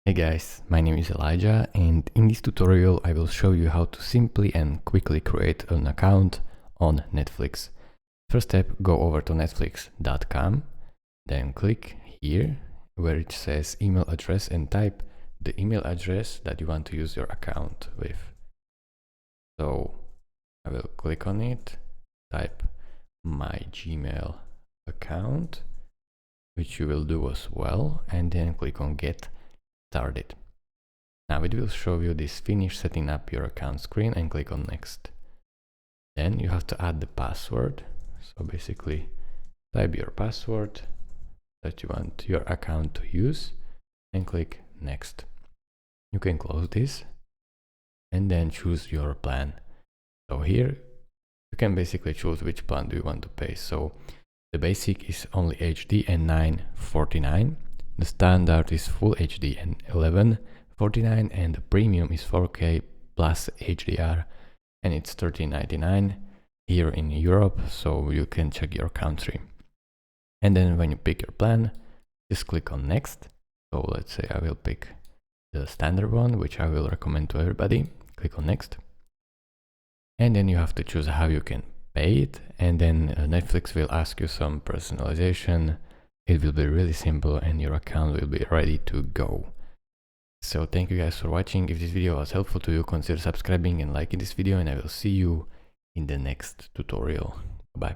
Hey guys, my name is Elijah, and in this tutorial I will show you how to simply and quickly create an account on Netflix. First step, go over to netflix.com, then click here where it says email address and type the email address that you want to use your account with. So I will click on it, type my Gmail account, which you will do as well, and then click on get started. Now it will show you this finish setting up your account screen and click on next. Then you have to add the password. So basically type your password that you want your account to use and click next. You can close this and then choose your plan. So here you can basically choose which plan do you want to pay. So the basic is only HD and $9.49. The standard is full HD and $11.49, and the premium is 4K plus HDR and it's $13.99 here in Europe, so you can check your country. And then when you pick your plan, just click on next. So let's say I will pick the standard one, which I will recommend to everybody. Click on next. And then you have to choose how you can pay it, and then Netflix will ask you some personalization. It will be really simple and your account will be ready to go. So thank you guys for watching. If this video was helpful to you, consider subscribing and liking this video, and I will see you in the next tutorial. Bye.